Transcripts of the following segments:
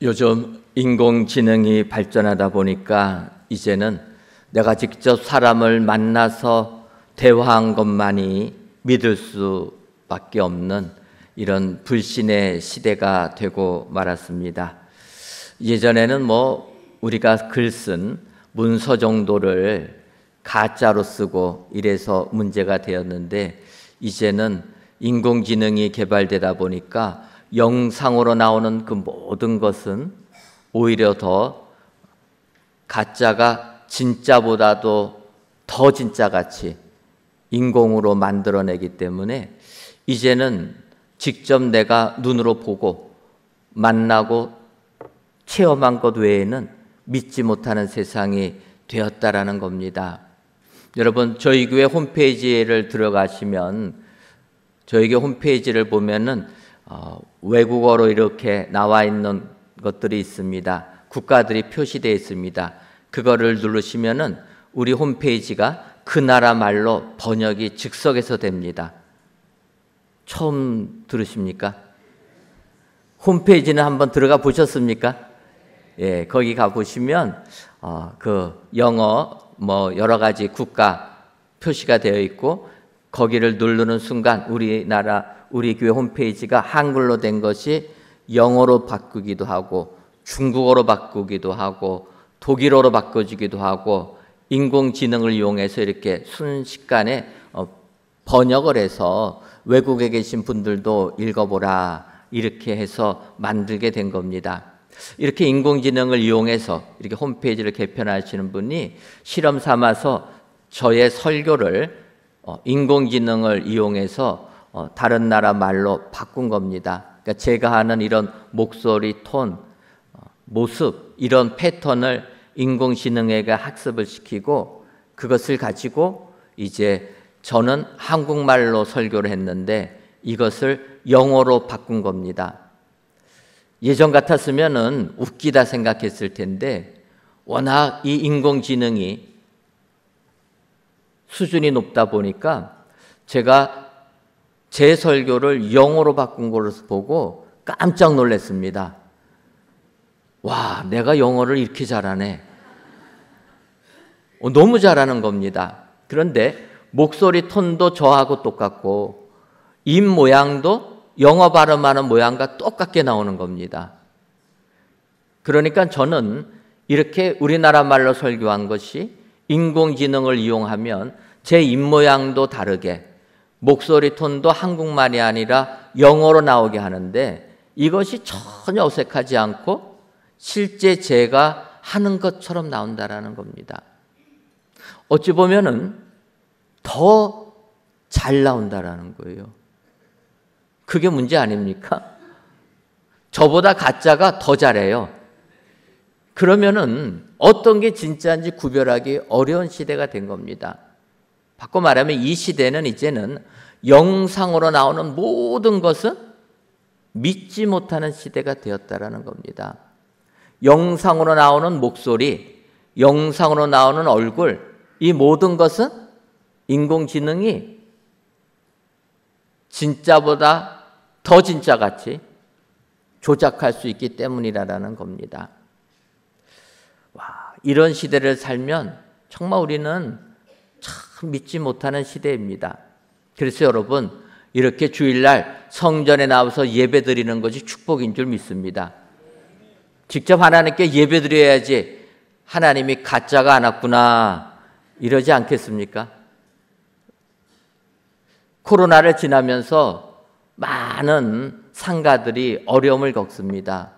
요즘 인공지능이 발전하다 보니까 이제는 내가 직접 사람을 만나서 대화한 것만이 믿을 수밖에 없는 이런 불신의 시대가 되고 말았습니다. 예전에는 우리가 글 쓴 문서 정도를 가짜로 쓰고 이래서 문제가 되었는데, 이제는 인공지능이 개발되다 보니까 영상으로 나오는 그 모든 것은 오히려 더 가짜가 진짜보다도 더 진짜같이 인공으로 만들어내기 때문에 이제는 직접 내가 눈으로 보고 만나고 체험한 것 외에는 믿지 못하는 세상이 되었다라는 겁니다. 여러분, 저희 교회 홈페이지를 들어가시면 저희 교회 홈페이지를 보면은 외국어로 이렇게 나와 있는 것들이 있습니다. 국가들이 표시되어 있습니다. 그거를 누르시면은 우리 홈페이지가 그 나라 말로 번역이 즉석에서 됩니다. 처음 들으십니까? 홈페이지는 한번 들어가 보셨습니까? 예, 거기 가 보시면 그 영어 여러 가지 국가 표시가 되어 있고, 거기를 누르는 순간 우리 교회 홈페이지가 한글로 된 것이 영어로 바꾸기도 하고, 중국어로 바꾸기도 하고, 독일어로 바꿔주기도 하고, 인공지능을 이용해서 이렇게 순식간에 번역을 해서 외국에 계신 분들도 읽어보라, 이렇게 해서 만들게 된 겁니다. 이렇게 인공지능을 이용해서 이렇게 홈페이지를 개편하시는 분이 실험 삼아서 저의 설교를 인공지능을 이용해서 다른 나라 말로 바꾼 겁니다. 그러니까 제가 하는 이런 목소리, 톤, 모습, 이런 패턴을 인공지능에게 학습을 시키고, 그것을 가지고 이제 저는 한국말로 설교를 했는데 이것을 영어로 바꾼 겁니다. 예전 같았으면은 웃기다 생각했을 텐데, 워낙 이 인공지능이 수준이 높다 보니까 제가 제 설교를 영어로 바꾼 것을 보고 깜짝 놀랐습니다. 와, 내가 영어를 이렇게 잘하네. 너무 잘하는 겁니다. 그런데 목소리 톤도 저하고 똑같고, 입 모양도 영어 발음하는 모양과 똑같게 나오는 겁니다. 그러니까 저는 이렇게 우리나라 말로 설교한 것이 인공지능을 이용하면 제 입 모양도 다르게, 목소리 톤도 한국말이 아니라 영어로 나오게 하는데, 이것이 전혀 어색하지 않고 실제 제가 하는 것처럼 나온다라는 겁니다. 어찌 보면은 더 잘 나온다라는 거예요. 그게 문제 아닙니까? 저보다 가짜가 더 잘해요. 그러면은 어떤 게 진짜인지 구별하기 어려운 시대가 된 겁니다. 바꿔 말하면 이 시대는 이제는 영상으로 나오는 모든 것은 믿지 못하는 시대가 되었다라는 겁니다. 영상으로 나오는 목소리, 영상으로 나오는 얼굴, 이 모든 것은 인공지능이 진짜보다 더 진짜같이 조작할 수 있기 때문이라는 겁니다. 와, 이런 시대를 살면 정말 우리는 참 믿지 못하는 시대입니다. 그래서 여러분, 이렇게 주일날 성전에 나와서 예배드리는 것이 축복인 줄 믿습니다. 직접 하나님께 예배드려야지 하나님이 가짜가 안 왔구나 이러지 않겠습니까? 코로나를 지나면서 많은 상가들이 어려움을 겪습니다.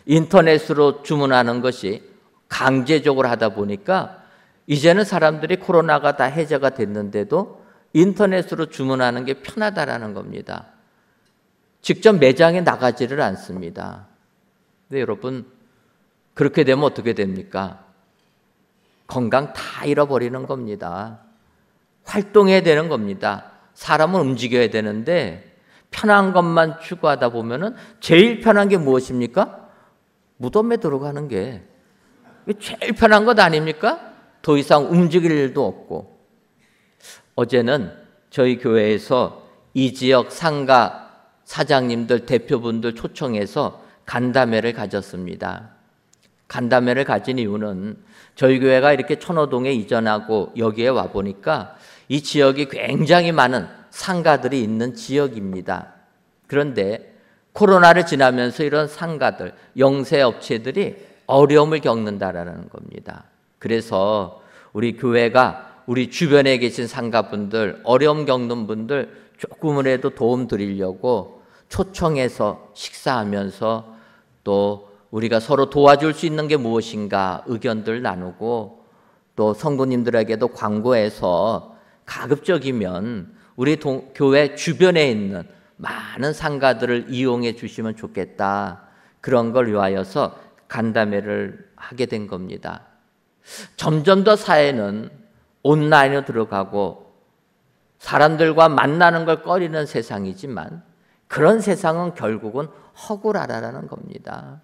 인터넷으로 주문하는 것이 강제적으로 하다 보니까 이제는 사람들이 코로나가 다 해제가 됐는데도 인터넷으로 주문하는 게 편하다라는 겁니다. 직접 매장에 나가지를 않습니다. 근데 여러분, 그렇게 되면 어떻게 됩니까? 건강 다 잃어버리는 겁니다. 활동해야 되는 겁니다. 사람은 움직여야 되는데 편한 것만 추구하다 보면은 제일 편한 게 무엇입니까? 무덤에 들어가는 게 제일 편한 것 아닙니까? 더 이상 움직일 일도 없고. 어제는 저희 교회에서 이 지역 상가 사장님들, 대표분들 초청해서 간담회를 가졌습니다. 간담회를 가진 이유는 저희 교회가 이렇게 천호동에 이전하고 여기에 와 보니까 이 지역이 굉장히 많은 상가들이 있는 지역입니다. 그런데 코로나를 지나면서 이런 상가들, 영세업체들이 어려움을 겪는다라는 겁니다. 그래서 우리 교회가 우리 주변에 계신 상가분들, 어려움 겪는 분들 조금이라도 도움 드리려고 초청해서 식사하면서 또 우리가 서로 도와줄 수 있는 게 무엇인가 의견들 나누고 또 성도님들에게도 광고해서 가급적이면 우리 교회 주변에 있는 많은 상가들을 이용해 주시면 좋겠다. 그런 걸 위하여서 간담회를 하게 된 겁니다. 점점 더 사회는 온라인으로 들어가고 사람들과 만나는 걸 꺼리는 세상이지만 그런 세상은 결국은 허구라라는 겁니다.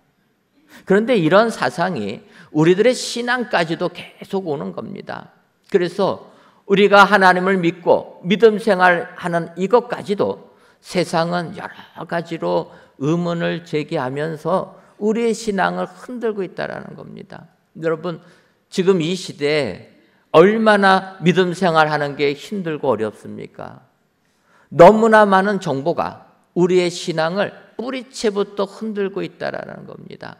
그런데 이런 사상이 우리들의 신앙까지도 계속 오는 겁니다. 그래서 우리가 하나님을 믿고 믿음 생활하는 이것까지도 세상은 여러 가지로 의문을 제기하면서 우리의 신앙을 흔들고 있다는 겁니다. 여러분, 지금 이 시대에 얼마나 믿음 생활하는 게 힘들고 어렵습니까? 너무나 많은 정보가 우리의 신앙을 뿌리채부터 흔들고 있다는 겁니다.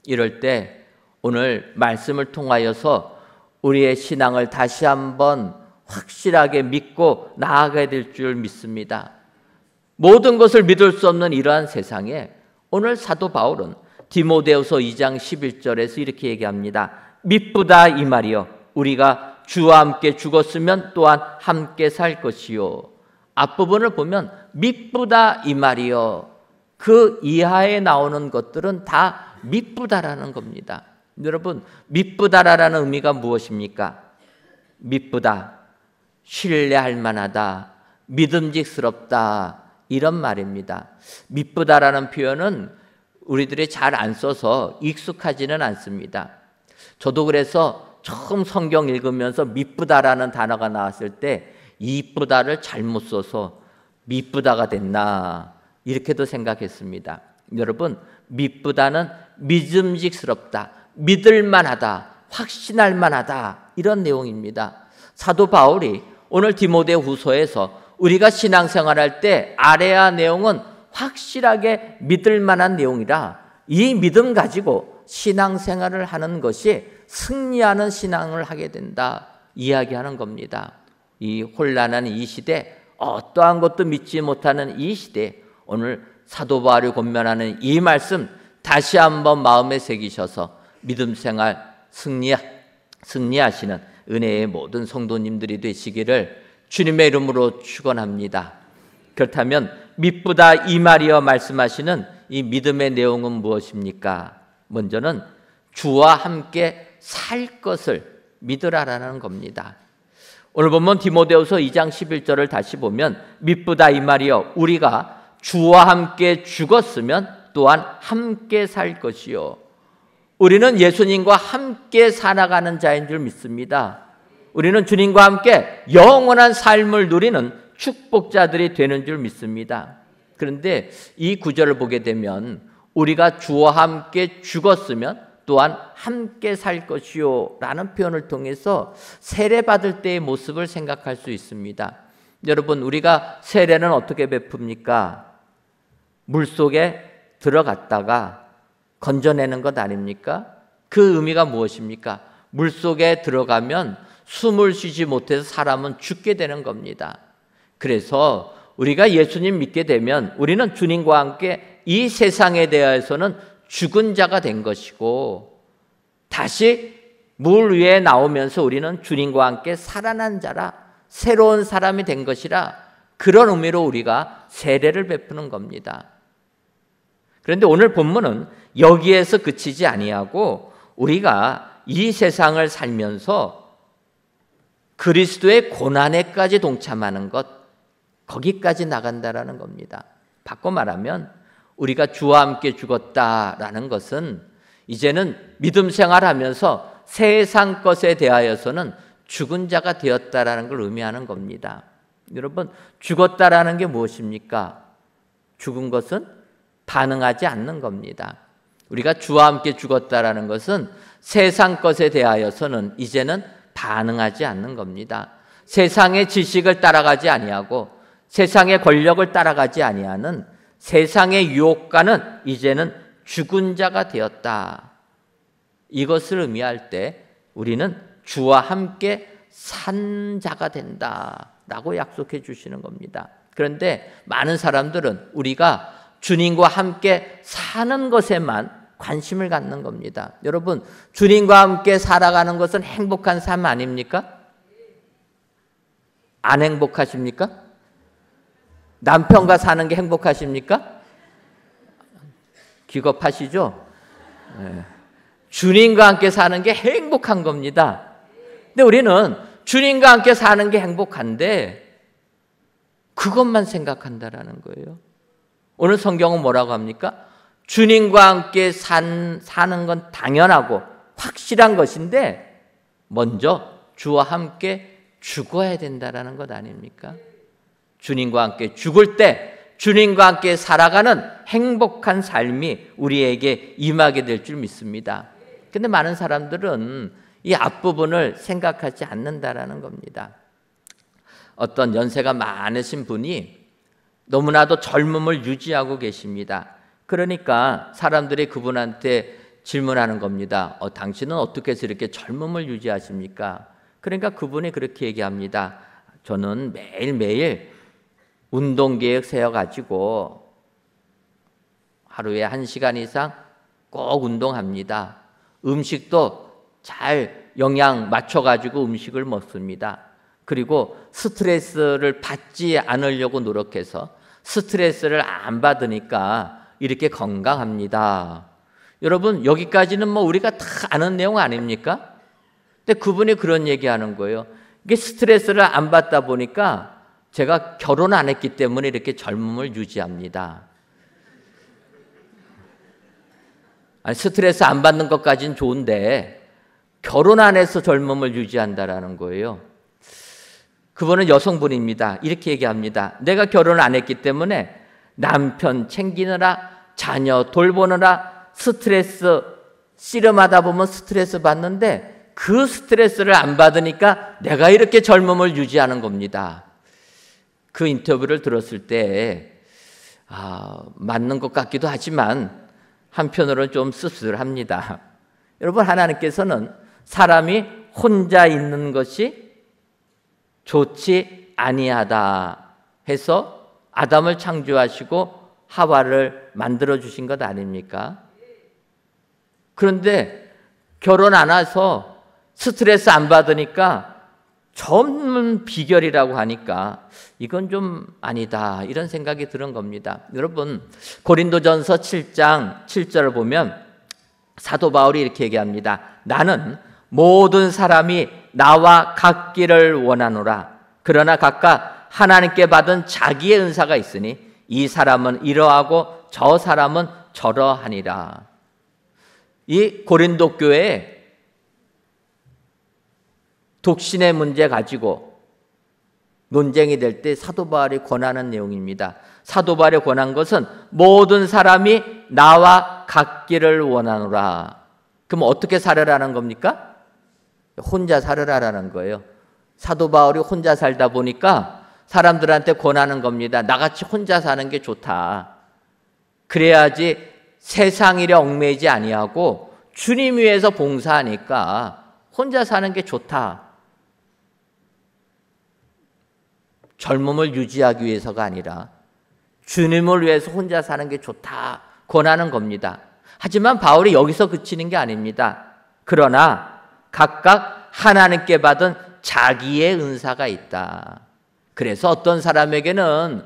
이럴 때 오늘 말씀을 통하여서 우리의 신앙을 다시 한번 확실하게 믿고 나아가야 될 줄 믿습니다. 모든 것을 믿을 수 없는 이러한 세상에 오늘 사도 바울은 디모데후서 2장 11절에서 이렇게 얘기합니다. 미쁘다 이 말이요 우리가 주와 함께 죽었으면 또한 함께 살 것이요. 앞부분을 보면 미쁘다 이 말이요. 그 이하에 나오는 것들은 다 미쁘다라는 겁니다. 여러분, 미쁘다라는 의미가 무엇입니까? 미쁘다, 신뢰할 만하다, 믿음직스럽다 이런 말입니다. 미쁘다라는 표현은 우리들이 잘 안 써서 익숙하지는 않습니다. 저도 그래서 처음 성경 읽으면서 미쁘다라는 단어가 나왔을 때 이쁘다를 잘못 써서 미쁘다가 됐나 이렇게도 생각했습니다. 여러분, 미쁘다는 믿음직스럽다, 믿을만하다, 확신할 만하다 이런 내용입니다. 사도 바울이 오늘 디모데후서에서 우리가 신앙생활할 때 알아야 내용은 확실하게 믿을 만한 내용이라 이 믿음 가지고 신앙생활을 하는 것이 승리하는 신앙을 하게 된다 이야기하는 겁니다. 이 혼란한 이 시대, 어떠한 것도 믿지 못하는 이 시대, 오늘 사도 바울이 권면하는 이 말씀 다시 한번 마음에 새기셔서 믿음 생활 승리하시는 은혜의 모든 성도님들이 되시기를 주님의 이름으로 축원합니다. 그렇다면 미쁘다 이 말이여 말씀하시는 이 믿음의 내용은 무엇입니까? 먼저는 주와 함께 살 것을 믿으라라는 겁니다. 오늘 보면 디모데후서 2장 11절을 다시 보면 미쁘다 이 말이여 우리가 주와 함께 죽었으면 또한 함께 살 것이요. 우리는 예수님과 함께 살아가는 자인 줄 믿습니다. 우리는 주님과 함께 영원한 삶을 누리는 축복자들이 되는 줄 믿습니다. 그런데 이 구절을 보게 되면 우리가 주와 함께 죽었으면 또한 함께 살 것이요 라는 표현을 통해서 세례받을 때의 모습을 생각할 수 있습니다. 여러분, 우리가 세례는 어떻게 베풉니까? 물속에 들어갔다가 건져내는 것 아닙니까? 그 의미가 무엇입니까? 물속에 들어가면 숨을 쉬지 못해서 사람은 죽게 되는 겁니다. 그래서 우리가 예수님 믿게 되면 우리는 주님과 함께 이 세상에 대해서는 죽은 자가 된 것이고 다시 물 위에 나오면서 우리는 주님과 함께 살아난 자라 새로운 사람이 된 것이라 그런 의미로 우리가 세례를 베푸는 겁니다. 그런데 오늘 본문은 여기에서 그치지 아니하고 우리가 이 세상을 살면서 그리스도의 고난에까지 동참하는 것, 거기까지 나간다라는 겁니다. 바꿔 말하면 우리가 주와 함께 죽었다라는 것은 이제는 믿음 생활하면서 세상 것에 대하여서는 죽은 자가 되었다라는 걸 의미하는 겁니다. 여러분, 죽었다라는 게 무엇입니까? 죽은 것은 반응하지 않는 겁니다. 우리가 주와 함께 죽었다라는 것은 세상 것에 대하여서는 이제는 반응하지 않는 겁니다. 세상의 지식을 따라가지 아니하고 세상의 권력을 따라가지 아니하는 세상의 유혹과는 이제는 죽은 자가 되었다. 이것을 의미할 때 우리는 주와 함께 산 자가 된다라고 약속해 주시는 겁니다. 그런데 많은 사람들은 우리가 주님과 함께 사는 것에만 관심을 갖는 겁니다. 여러분, 주님과 함께 살아가는 것은 행복한 삶 아닙니까? 안 행복하십니까? 남편과 사는 게 행복하십니까? 기겁하시죠? 네. 주님과 함께 사는 게 행복한 겁니다. 근데 우리는 주님과 함께 사는 게 행복한데 그것만 생각한다라는 거예요. 오늘 성경은 뭐라고 합니까? 주님과 함께 사는 건 당연하고 확실한 것인데 먼저 주와 함께 죽어야 된다라는 것 아닙니까? 주님과 함께 죽을 때 주님과 함께 살아가는 행복한 삶이 우리에게 임하게 될 줄 믿습니다. 근데 많은 사람들은 이 앞부분을 생각하지 않는다라는 겁니다. 어떤 연세가 많으신 분이 너무나도 젊음을 유지하고 계십니다. 그러니까 사람들이 그분한테 질문하는 겁니다. 당신은 어떻게 해서 이렇게 젊음을 유지하십니까? 그러니까 그분이 그렇게 얘기합니다. 저는 매일매일 운동계획 세워가지고 하루에 1시간 이상 꼭 운동합니다. 음식도 잘 영양 맞춰가지고 음식을 먹습니다. 그리고 스트레스를 받지 않으려고 노력해서 스트레스를 안 받으니까 이렇게 건강합니다. 여러분, 여기까지는 뭐 우리가 다 아는 내용 아닙니까? 근데 그분이 그런 얘기하는 거예요. 이게 스트레스를 안 받다 보니까 제가 결혼 안 했기 때문에 이렇게 젊음을 유지합니다. 아니, 스트레스 안 받는 것까지는 좋은데 결혼 안 해서 젊음을 유지한다라는 거예요. 그분은 여성분입니다. 이렇게 얘기합니다. 내가 결혼을 안 했기 때문에 남편 챙기느라 자녀 돌보느라 스트레스 씨름하다 보면 스트레스 받는데 그 스트레스를 안 받으니까 내가 이렇게 젊음을 유지하는 겁니다. 그 인터뷰를 들었을 때 맞는 것 같기도 하지만 한편으로는 좀 씁쓸합니다. 여러분, 하나님께서는 사람이 혼자 있는 것이 좋지 아니하다 해서 아담을 창조하시고 하와를 만들어 주신 것 아닙니까? 그런데 결혼 안 해서 스트레스 안 받으니까 젊은 비결이라고 하니까 이건 좀 아니다, 이런 생각이 드는 겁니다. 여러분, 고린도전서 7장 7절을 보면 사도 바울이 이렇게 얘기합니다. 나는 모든 사람이 나와 같기를 원하노라. 그러나 각각 하나님께 받은 자기의 은사가 있으니 이 사람은 이러하고 저 사람은 저러하니라. 이 고린도 교회에 독신의 문제 가지고 논쟁이 될 때 사도 바울이 권하는 내용입니다. 사도 바울이 권한 것은 모든 사람이 나와 같기를 원하노라. 그럼 어떻게 살으라는 겁니까? 혼자 살으라라는 거예요. 사도 바울이 혼자 살다 보니까 사람들한테 권하는 겁니다. 나같이 혼자 사는 게 좋다. 그래야지 세상 일에 얽매이지 아니하고 주님 위해서 봉사하니까 혼자 사는 게 좋다. 젊음을 유지하기 위해서가 아니라 주님을 위해서 혼자 사는 게 좋다 권하는 겁니다. 하지만 바울이 여기서 그치는 게 아닙니다. 그러나 각각 하나님께 받은 자기의 은사가 있다. 그래서 어떤 사람에게는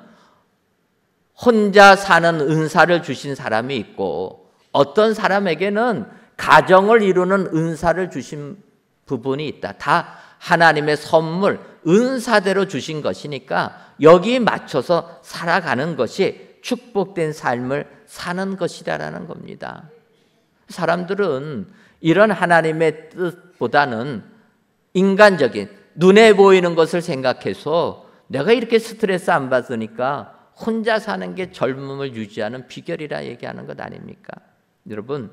혼자 사는 은사를 주신 사람이 있고 어떤 사람에게는 가정을 이루는 은사를 주신 부분이 있다. 다 하나님의 선물, 은사대로 주신 것이니까 여기에 맞춰서 살아가는 것이 축복된 삶을 사는 것이다라는 겁니다. 사람들은 이런 하나님의 뜻보다는 인간적인 눈에 보이는 것을 생각해서 내가 이렇게 스트레스 안 받으니까 혼자 사는 게 젊음을 유지하는 비결이라 얘기하는 것 아닙니까? 여러분,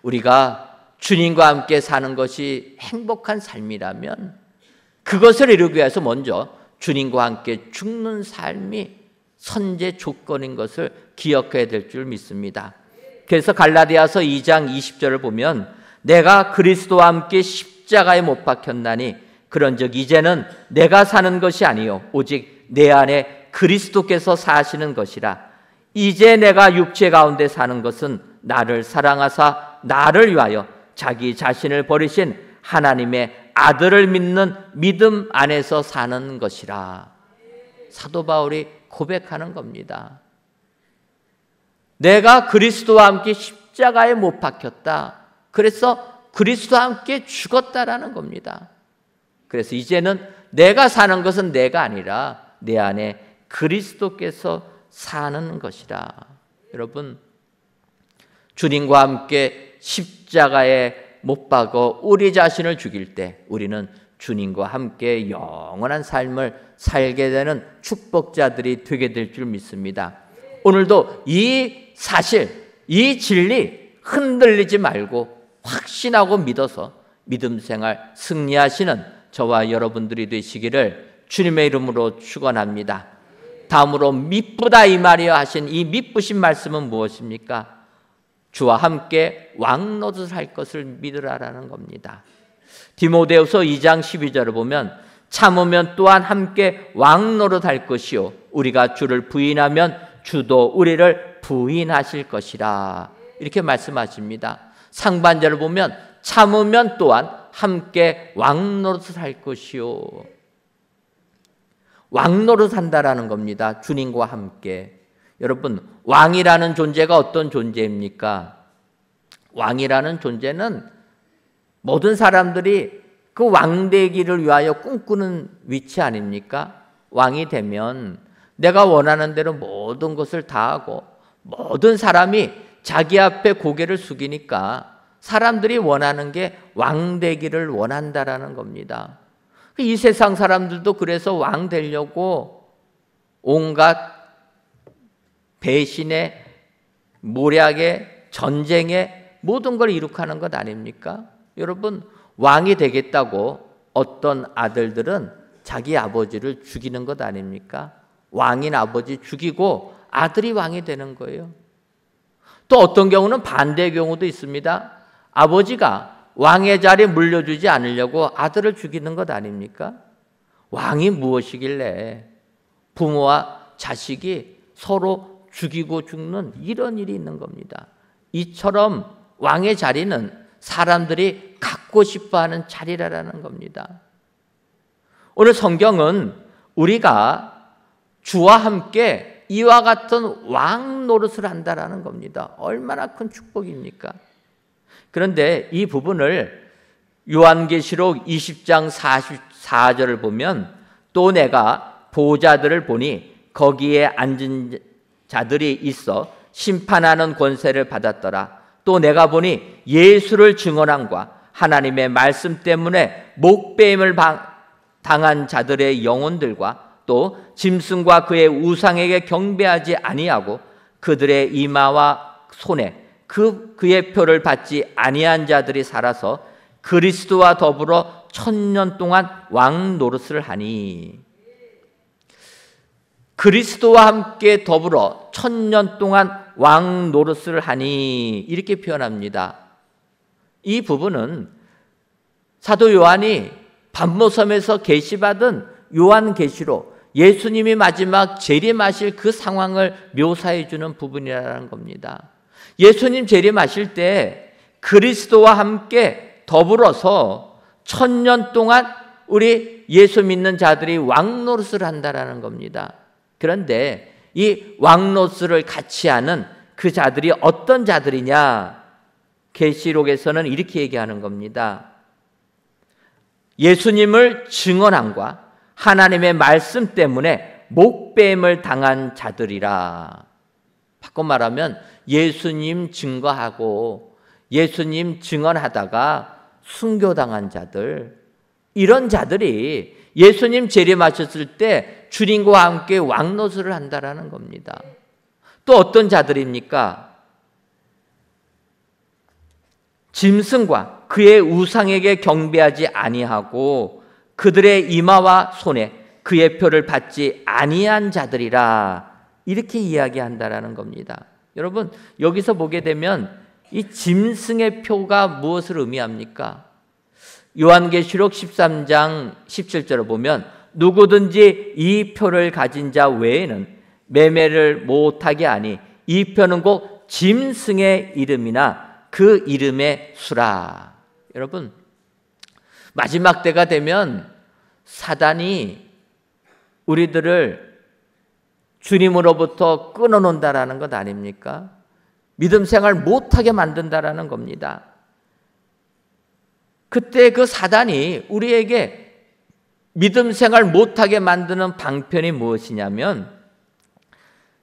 우리가 주님과 함께 사는 것이 행복한 삶이라면 그것을 이루기 위해서 먼저 주님과 함께 죽는 삶이 선제 조건인 것을 기억해야 될 줄 믿습니다. 그래서 갈라디아서 2장 20절을 보면 내가 그리스도와 함께 십자가에 못 박혔나니 그런즉 이제는 내가 사는 것이 아니요 오직 내 안에 그리스도께서 사시는 것이라. 이제 내가 육체 가운데 사는 것은 나를 사랑하사 나를 위하여 자기 자신을 버리신 하나님의 아들을 믿는 믿음 안에서 사는 것이라. 사도 바울이 고백하는 겁니다. 내가 그리스도와 함께 십자가에 못 박혔다. 그래서 그리스도와 함께 죽었다라는 겁니다. 그래서 이제는 내가 사는 것은 내가 아니라 내 안에 그리스도께서 사는 것이라. 여러분, 주님과 함께 십자가에 못 박어 우리 자신을 죽일 때 우리는 주님과 함께 영원한 삶을 살게 되는 축복자들이 되게 될 줄 믿습니다. 오늘도 이 사실, 이 진리 흔들리지 말고 확신하고 믿어서 믿음 생활 승리하시는 저와 여러분들이 되시기를 주님의 이름으로 축원합니다. 다음으로 미쁘다 이 말이여 하신 이 미쁘신 말씀은 무엇입니까? 주와 함께 왕노릇을 할 것을 믿으라라는 겁니다. 디모데후서 2장 12절을 보면 참으면 또한 함께 왕노릇 할 것이요 우리가 주를 부인하면 주도 우리를 부인하실 것이라. 이렇게 말씀하십니다. 상반절을 보면 참으면 또한 함께 왕노릇을 할 것이요. 왕노릇 한다라는 겁니다. 주님과 함께. 여러분, 왕이라는 존재가 어떤 존재입니까? 왕이라는 존재는 모든 사람들이 그 왕되기를 위하여 꿈꾸는 위치 아닙니까? 왕이 되면 내가 원하는 대로 모든 것을 다 하고 모든 사람이 자기 앞에 고개를 숙이니까 사람들이 원하는 게 왕되기를 원한다라는 겁니다. 이 세상 사람들도 그래서 왕 되려고 온갖 배신에, 모략에, 전쟁에 모든 걸 이룩하는 것 아닙니까? 여러분, 왕이 되겠다고 어떤 아들들은 자기 아버지를 죽이는 것 아닙니까? 왕인 아버지 죽이고 아들이 왕이 되는 거예요. 또 어떤 경우는 반대의 경우도 있습니다. 아버지가 왕의 자리에 물려주지 않으려고 아들을 죽이는 것 아닙니까? 왕이 무엇이길래 부모와 자식이 서로 죽이고 죽는 이런 일이 있는 겁니다. 이처럼 왕의 자리는 사람들이 갖고 싶어하는 자리라는 겁니다. 오늘 성경은 우리가 주와 함께 이와 같은 왕 노릇을 한다라는 겁니다. 얼마나 큰 축복입니까? 그런데 이 부분을 요한계시록 20장 44절을 보면 또 내가 보좌들을 보니 거기에 앉은 자들이 있어 심판하는 권세를 받았더라. 또 내가 보니 예수를 증언함과 하나님의 말씀 때문에 목배임을 당한 자들의 영혼들과 또 짐승과 그의 우상에게 경배하지 아니하고 그들의 이마와 손에 그의 표를 받지 아니한 자들이 살아서 그리스도와 더불어 1000년 동안 왕 노릇을 하니. 그리스도와 함께 더불어 1000년 동안 왕 노릇을 하니 이렇게 표현합니다. 이 부분은 사도 요한이 반모섬에서 계시받은 요한계시록 예수님이 마지막 재림하실 그 상황을 묘사해 주는 부분이라는 겁니다. 예수님 재림하실 때 그리스도와 함께 더불어서 1000년 동안 우리 예수 믿는 자들이 왕 노릇을 한다라는 겁니다. 그런데 이 왕노릇을 같이 하는 그 자들이 어떤 자들이냐? 계시록에서는 이렇게 얘기하는 겁니다. 예수님을 증언함과 하나님의 말씀 때문에 목배임을 당한 자들이라. 바꿔 말하면 예수님 증거하고 예수님 증언하다가 순교당한 자들, 이런 자들이 예수님 재림하셨을 때 주님과 함께 왕노릇을 한다라는 겁니다. 또 어떤 자들입니까? 짐승과 그의 우상에게 경배하지 아니하고 그들의 이마와 손에 그의 표를 받지 아니한 자들이라, 이렇게 이야기한다라는 겁니다. 여러분, 여기서 보게 되면 이 짐승의 표가 무엇을 의미합니까? 요한계시록 13장 17절을 보면 누구든지 이 표를 가진 자 외에는 매매를 못하게 하니 이 표는 곧 짐승의 이름이나 그 이름의 수라. 여러분, 마지막 때가 되면 사단이 우리들을 주님으로부터 끊어놓는다라는 것 아닙니까? 믿음 생활 못하게 만든다라는 겁니다. 그때 그 사단이 우리에게 믿음 생활 못하게 만드는 방편이 무엇이냐면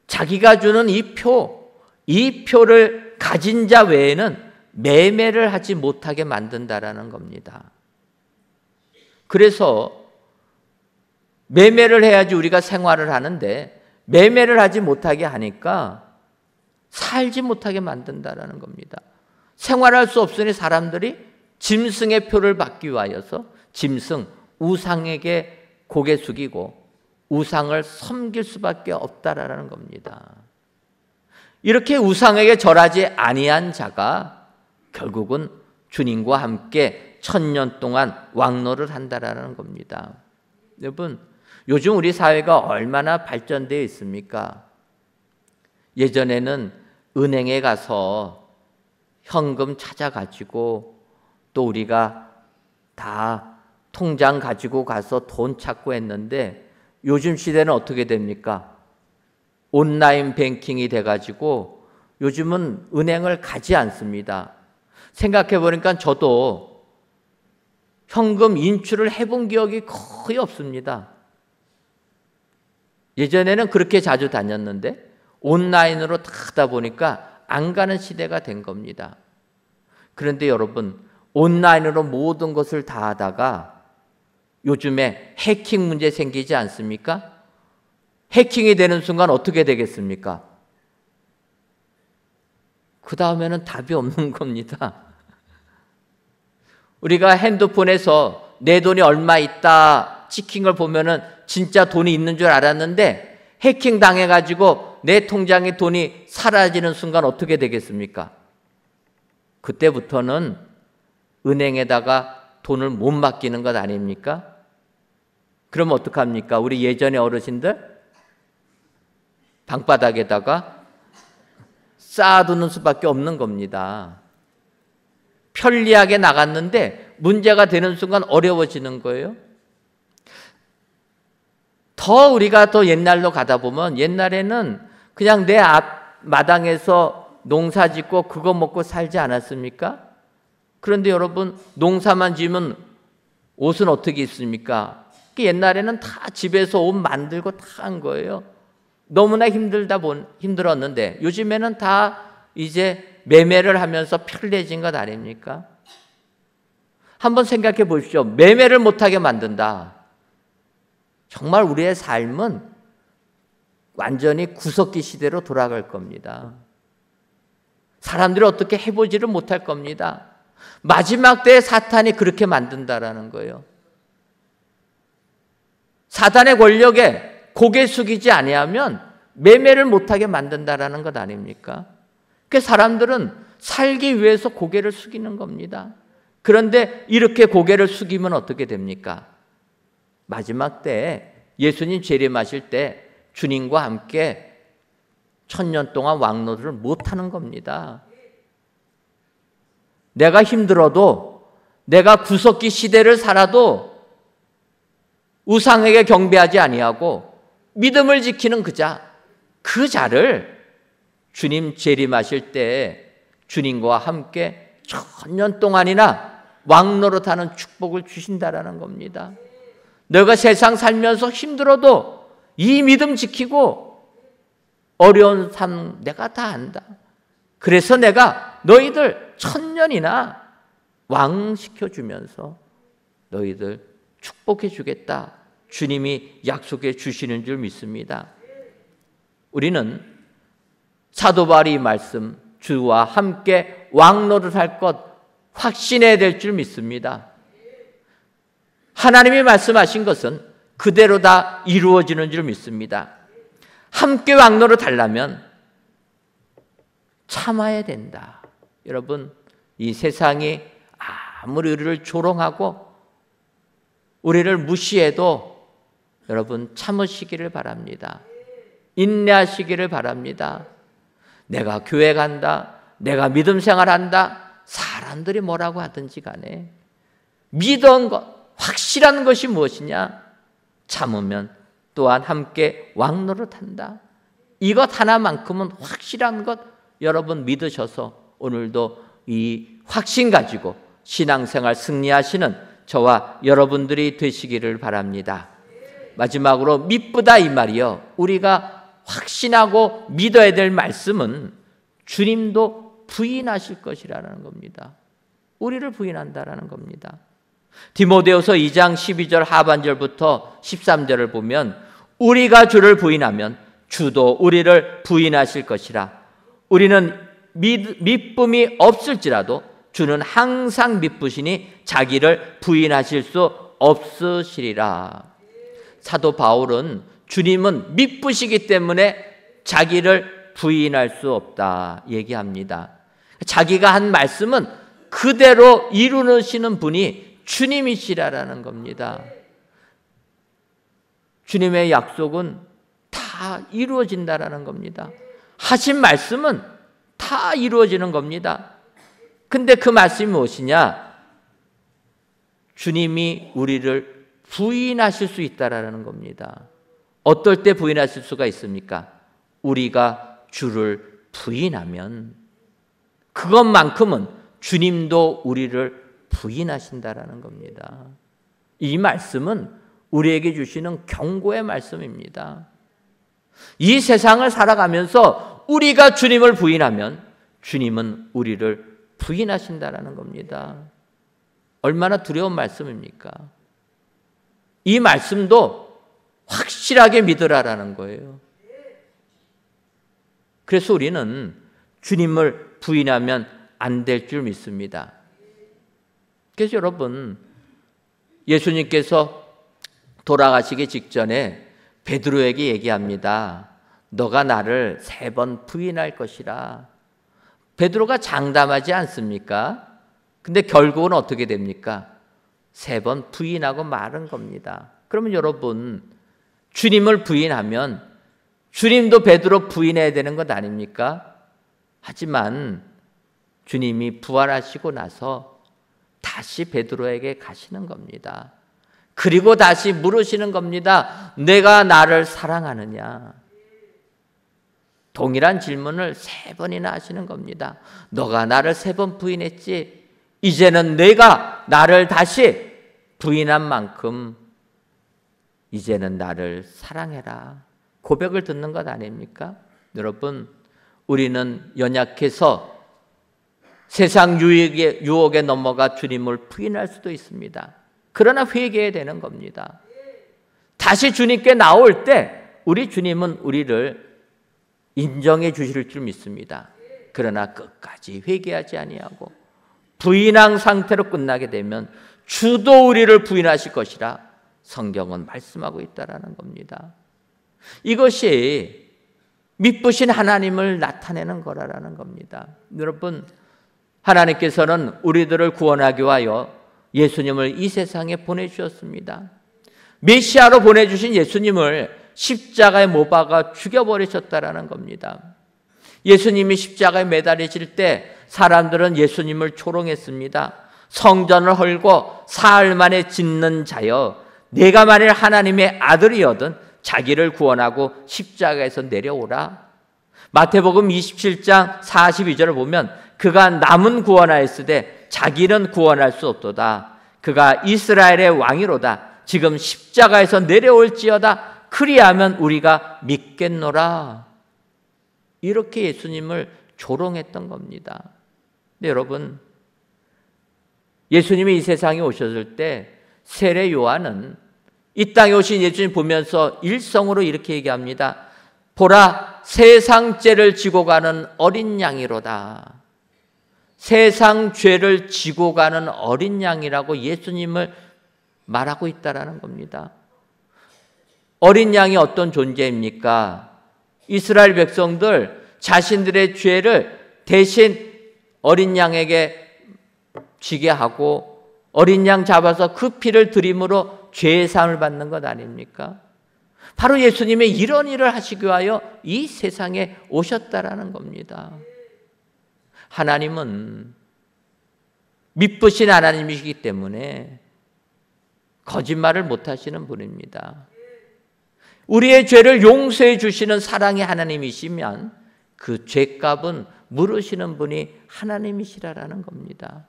자기가 주는 이 표를 가진 자 외에는 매매를 하지 못하게 만든다라는 겁니다. 그래서 매매를 해야지 우리가 생활을 하는데 매매를 하지 못하게 하니까 살지 못하게 만든다라는 겁니다. 생활할 수 없으니 사람들이 짐승의 표를 받기 위하여서 짐승, 우상에게 고개 숙이고 우상을 섬길 수밖에 없다라는 겁니다. 이렇게 우상에게 절하지 아니한 자가 결국은 주님과 함께 1000년 동안 왕노를 한다라는 겁니다. 여러분, 요즘 우리 사회가 얼마나 발전되어 있습니까? 예전에는 은행에 가서 현금 찾아가지고 또 우리가 다 통장 가지고 가서 돈 찾고 했는데 요즘 시대는 어떻게 됩니까? 온라인 뱅킹이 돼가지고 요즘은 은행을 가지 않습니다. 생각해 보니까 저도 현금 인출을 해본 기억이 거의 없습니다. 예전에는 그렇게 자주 다녔는데 온라인으로 다 하다 보니까 안 가는 시대가 된 겁니다. 그런데 여러분, 온라인으로 모든 것을 다 하다가 요즘에 해킹 문제 생기지 않습니까? 해킹이 되는 순간 어떻게 되겠습니까? 그 다음에는 답이 없는 겁니다. 우리가 핸드폰에서 내 돈이 얼마 있다 찍힌 걸 보면은 진짜 돈이 있는 줄 알았는데 해킹 당해가지고 내 통장에 돈이 사라지는 순간 어떻게 되겠습니까? 그때부터는 은행에다가 돈을 못 맡기는 것 아닙니까? 그럼 어떡합니까? 우리 예전의 어르신들 방바닥에다가 쌓아두는 수밖에 없는 겁니다. 편리하게 나갔는데 문제가 되는 순간 어려워지는 거예요. 우리가 더 옛날로 가다 보면 옛날에는 그냥 내 앞 마당에서 농사 짓고 그거 먹고 살지 않았습니까? 그런데 여러분, 농사만 지으면 옷은 어떻게 입습니까? 옛날에는 다 집에서 옷 만들고 다 한 거예요. 너무나 힘들었는데 요즘에는 다 이제 매매를 하면서 편리해진 것 아닙니까? 한번 생각해 보십시오. 매매를 못하게 만든다. 정말 우리의 삶은 완전히 구석기 시대로 돌아갈 겁니다. 사람들이 어떻게 해보지를 못할 겁니다. 마지막 때에 사탄이 그렇게 만든다라는 거예요. 사탄의 권력에 고개 숙이지 아니하면 매매를 못하게 만든다라는 것 아닙니까? 그 사람들은 살기 위해서 고개를 숙이는 겁니다. 그런데 이렇게 고개를 숙이면 어떻게 됩니까? 마지막 때에 예수님 재림하실 때 주님과 함께 1000년 동안 왕노릇을 못하는 겁니다. 내가 힘들어도, 내가 구석기 시대를 살아도 우상에게 경배하지 아니하고 믿음을 지키는 그 자를 주님 재림하실 때 주님과 함께 1000년 동안이나 왕노릇하는 축복을 주신다라는 겁니다. 너가 세상 살면서 힘들어도 이 믿음 지키고 어려운 삶 내가 다 안다. 그래서 내가 너희들 1000년이나 왕시켜주면서 너희들 축복해 주겠다. 주님이 약속해 주시는 줄 믿습니다. 우리는 사도 바울이 말씀, 주와 함께 왕노릇할 것 확신해야 될 줄 믿습니다. 하나님이 말씀하신 것은 그대로 다 이루어지는 줄 믿습니다. 함께 왕노릇하려면 참아야 된다. 여러분, 이 세상이 아무리 우리를 조롱하고 우리를 무시해도 여러분 참으시기를 바랍니다. 인내하시기를 바랍니다. 내가 교회 간다, 내가 믿음 생활한다, 사람들이 뭐라고 하든지 간에 믿은 것, 확실한 것이 무엇이냐? 참으면 또한 함께 왕노릇한다. 이것 하나만큼은 확실한 것 여러분 믿으셔서 오늘도 이 확신 가지고 신앙생활 승리하시는 저와 여러분들이 되시기를 바랍니다. 마지막으로 믿보다 이 말이요, 우리가 확신하고 믿어야 될 말씀은 주님도 부인하실 것이라는 겁니다. 우리를 부인한다라는 겁니다. 디모데후서 2장 12절 하반절부터 13절을 보면 우리가 주를 부인하면 주도 우리를 부인하실 것이라. 우리는 믿음이 없을지라도 주는 항상 믿으시니 자기를 부인하실 수 없으시리라. 사도 바울은 주님은 믿으시기 때문에 자기를 부인할 수 없다 얘기합니다. 자기가 한 말씀은 그대로 이루시는 분이 주님이시라는 겁니다. 주님의 약속은 다 이루어진다라는 겁니다. 하신 말씀은 다 이루어지는 겁니다. 근데 그 말씀이 무엇이냐? 주님이 우리를 부인하실 수 있다라는 겁니다. 어떨 때 부인하실 수가 있습니까? 우리가 주를 부인하면 그것만큼은 주님도 우리를 부인하신다라는 겁니다. 이 말씀은 우리에게 주시는 경고의 말씀입니다. 이 세상을 살아가면서 우리가 주님을 부인하면 주님은 우리를 부인하신다라는 겁니다. 얼마나 두려운 말씀입니까? 이 말씀도 확실하게 믿으라라는 거예요. 그래서 우리는 주님을 부인하면 안 될 줄 믿습니다. 그래서 여러분, 예수님께서 돌아가시기 직전에 베드로에게 얘기합니다. 너가 나를 3번 부인할 것이라. 베드로가 장담하지 않습니까? 근데 결국은 어떻게 됩니까? 3번 부인하고 마는 겁니다. 그러면 여러분, 주님을 부인하면 주님도 베드로 부인해야 되는 것 아닙니까? 하지만 주님이 부활하시고 나서 다시 베드로에게 가시는 겁니다. 그리고 다시 물으시는 겁니다. 내가 나를 사랑하느냐? 동일한 질문을 3번이나 하시는 겁니다. 너가 나를 3번 부인했지? 이제는 내가 나를 다시 부인한 만큼 이제는 나를 사랑해라. 고백을 듣는 것 아닙니까? 여러분, 우리는 연약해서 세상 유혹에 넘어가 주님을 부인할 수도 있습니다. 그러나 회개해야 되는 겁니다. 다시 주님께 나올 때 우리 주님은 우리를 인정해 주실 줄 믿습니다. 그러나 끝까지 회개하지 아니하고 부인한 상태로 끝나게 되면 주도 우리를 부인하실 것이라 성경은 말씀하고 있다라는 겁니다. 이것이 믿으신 하나님을 나타내는 거라는 겁니다. 여러분, 하나님께서는 우리들을 구원하기 위하여 예수님을 이 세상에 보내주셨습니다. 메시아로 보내주신 예수님을 십자가에 못 박아 죽여버리셨다라는 겁니다. 예수님이 십자가에 매달리실 때 사람들은 예수님을 조롱했습니다. 성전을 헐고 사흘 만에 짓는 자여, 내가 만일 하나님의 아들이거든 자기를 구원하고 십자가에서 내려오라. 마태복음 27장 42절을 보면 그가 남은 구원하였으되 자기는 구원할 수 없도다. 그가 이스라엘의 왕이로다. 지금 십자가에서 내려올지어다. 그리하면 우리가 믿겠노라. 이렇게 예수님을 조롱했던 겁니다. 근데 여러분, 예수님이 이 세상에 오셨을 때 세례 요한은 이 땅에 오신 예수님 보면서 일성으로 이렇게 얘기합니다. 보라, 세상 죄를 지고 가는 어린 양이로다. 세상 죄를 지고 가는 어린 양이라고 예수님을 말하고 있다라는 겁니다. 어린 양이 어떤 존재입니까? 이스라엘 백성들 자신들의 죄를 대신 어린 양에게 지게 하고 어린 양 잡아서 그 피를 드림으로 죄의 사함을 받는 것 아닙니까? 바로 예수님이 이런 일을 하시기 위하여 이 세상에 오셨다라는 겁니다. 하나님은 미쁘신 하나님이시기 때문에 거짓말을 못하시는 분입니다. 우리의 죄를 용서해 주시는 사랑의 하나님이시면 그 죄값은 물으시는 분이 하나님이시라는 겁니다.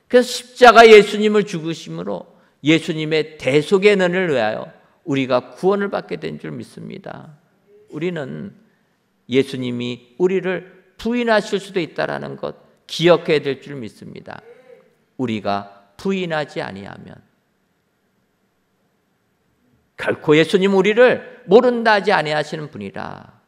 그래서 십자가 예수님을 죽으심으로 예수님의 대속의 은혜를 위하여 우리가 구원을 받게 된 줄 믿습니다. 우리는 예수님이 우리를 부인하실 수도 있다는 것 기억해야 될 줄 믿습니다. 우리가 부인하지 아니하면 결코 예수님 우리를 모른다 하지 아니하시는 분이라.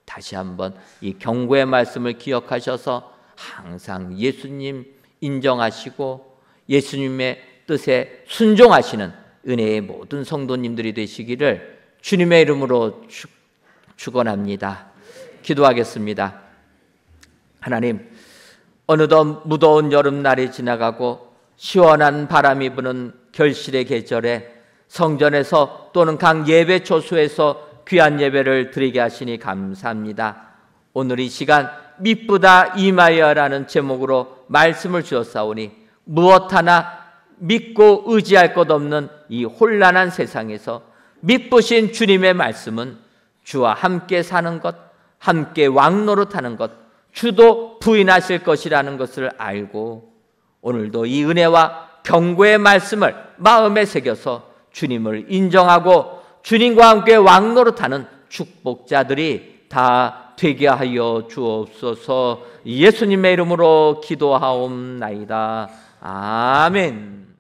다시 한번 이 경고의 말씀을 기억하셔서 항상 예수님 인정하시고 예수님의 뜻에 순종하시는 은혜의 모든 성도님들이 되시기를 주님의 이름으로 축원합니다. 기도하겠습니다. 하나님, 어느덧 무더운 여름날이 지나가고 시원한 바람이 부는 결실의 계절에 성전에서 또는 각 예배 초소에서 귀한 예배를 드리게 하시니 감사합니다. 오늘 이 시간 미쁘다 임하여라는 제목으로 말씀을 주었사오니 무엇 하나 믿고 의지할 것 없는 이 혼란한 세상에서 미쁘신 주님의 말씀은 주와 함께 사는 것, 함께 왕노릇하는 것, 주도 부인하실 것이라는 것을 알고 오늘도 이 은혜와 경고의 말씀을 마음에 새겨서 주님을 인정하고 주님과 함께 왕노릇하는 축복자들이 다 되게 하여 주옵소서. 예수님의 이름으로 기도하옵나이다. 아멘.